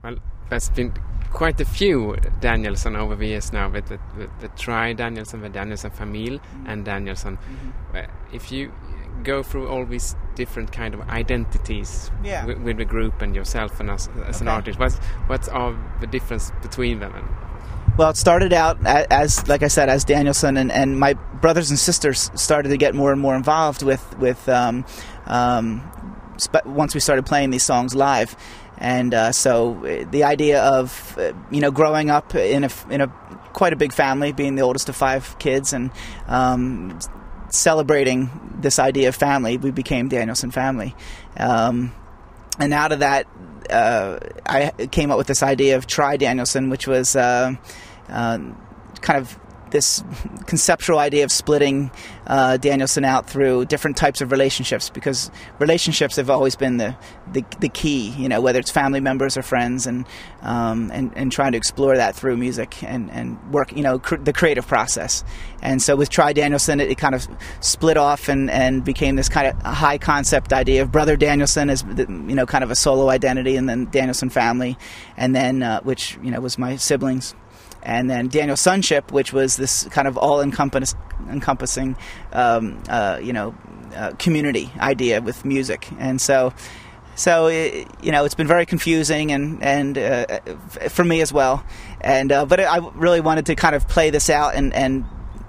Well, there's been quite a few Danielson over the years now, with the Danielson, the Danielson family, and Danielson. If you go through all these different kind of identities with the group and yourself and as an artist, what's all the difference between them? Well, it started out as, like I said, as Danielson, and my brothers and sisters started to get more and more involved with once we started playing these songs live. And so the idea of growing up in a quite a big family, being the oldest of 5 kids, and celebrating this idea of family, we became Danielson Family. And out of that, I came up with this idea of Try Danielson, which was kind of this conceptual idea of splitting Danielson out through different types of relationships, because relationships have always been the key, whether it's family members or friends, and trying to explore that through music and work, the creative process. And so with Try Danielson, it kind of split off and became this kind of high concept idea of Brother Danielson as kind of a solo identity, and then Danielson Family, and then which was my siblings. And then Daniel Sonship, which was this kind of all-encompassing, community idea with music. And so it's been very confusing and for me as well. And but I really wanted to kind of play this out and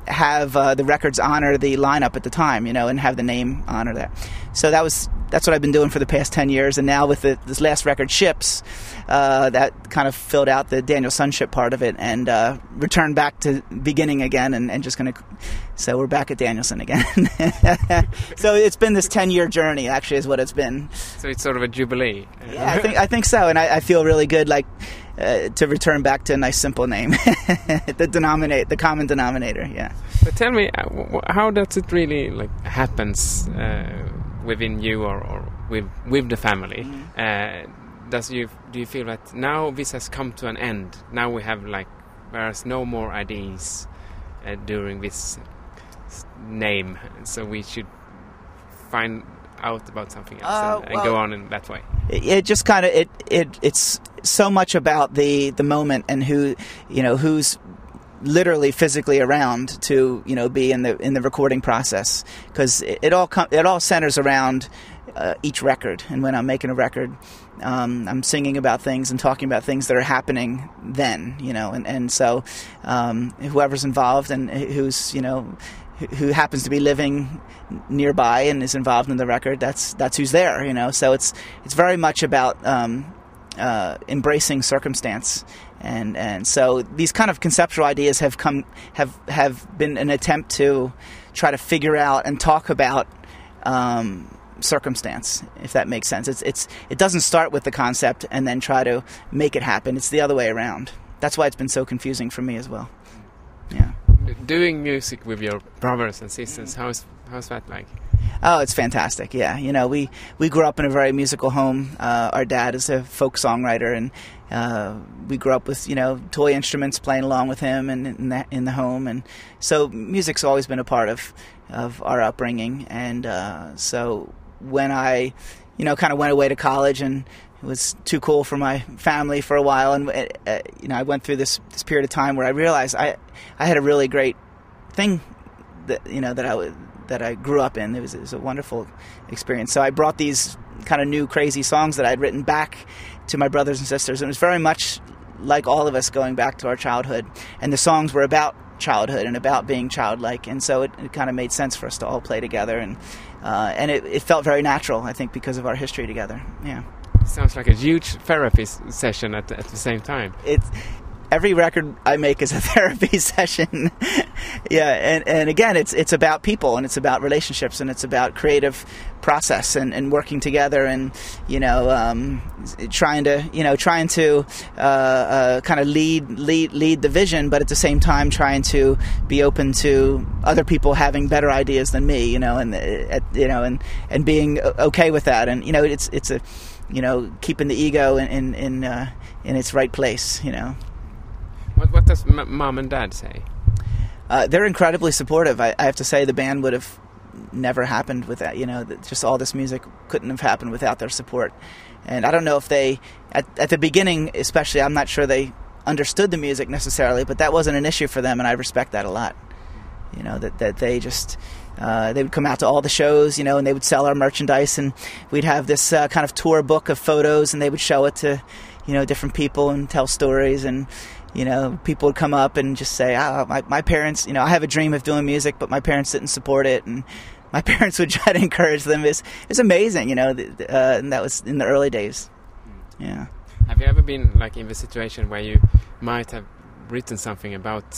have the records honor the lineup at the time, and have the name honor that. So that's what I've been doing for the past 10 years, and now with this last record, Ships, that kind of filled out the Daniel Sonship part of it, and returned back to beginning again, and just going to... So we're back at Danielson again. So it's been this 10-year journey, actually, is what it's been. So it's sort of a jubilee. Yeah, I think so, and I feel really good, to return back to a nice simple name. The common denominator, yeah. But tell me, how does it really happens within you or with the family? Do you feel that now this has come to an end? Now we have there's no more ideas during this name, so we should find out about something else and go on in that way. It just kind of it's so much about the moment and who's literally physically around to be in the recording process, because it all centers around each record. And when I'm making a record, I'm singing about things and talking about things that are happening then, and so whoever's involved and who happens to be living nearby and is involved in the record, that's who's there, so it's very much about embracing circumstance. And so these kind of conceptual ideas have been an attempt to try to figure out and talk about circumstance, if that makes sense. It doesn't start with the concept and then try to make it happen. It's the other way around. That's why it's been so confusing for me as well. Yeah. Doing music with your brothers and sisters, how's that like? Oh, it's fantastic. Yeah, we grew up in a very musical home. Our dad is a folk songwriter, and we grew up with toy instruments, playing along with him and in the home, and so music's always been a part of our upbringing. And so when I kind of went away to college, and it was too cool for my family for a while, and I went through this period of time where I realized I had a really great thing that I grew up in. It was a wonderful experience. So I brought these kind of new crazy songs that I'd written back to my brothers and sisters, and it was very much like all of us going back to our childhood, and the songs were about childhood and about being childlike, and so it kind of made sense for us to all play together, and it felt very natural, I think, because of our history together. Yeah. Sounds like a huge therapy session at the same time. Every record I make is a therapy session. Yeah, and again, it's about people, and it's about relationships, and it's about creative process and working together, and trying to kind of lead the vision, but at the same time trying to be open to other people having better ideas than me, and being okay with that, and it's a keeping the ego in its right place, What does mom and dad say? They're incredibly supportive. I have to say the band would have never happened without, just all this music couldn't have happened without their support. And I don't know if they, at the beginning especially, I'm not sure they understood the music necessarily, but that wasn't an issue for them, and I respect that a lot. That they just, they would come out to all the shows, and they would sell our merchandise, and we'd have this kind of tour book of photos, and they would show it to, different people and tell stories, and, people would come up and just say, my parents, I have a dream of doing music, but my parents didn't support it, and my parents would try to encourage them. It's amazing, and that was in the early days. Yeah. Have you ever been like in the situation where you might have written something about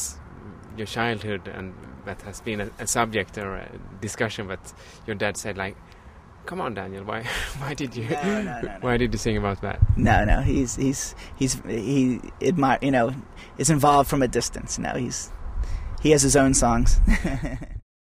your childhood and that has been a subject or a discussion, but your dad said like, "Come on, Daniel, why did you No. why did you sing about that?" No, he is involved from a distance. No, he has his own songs.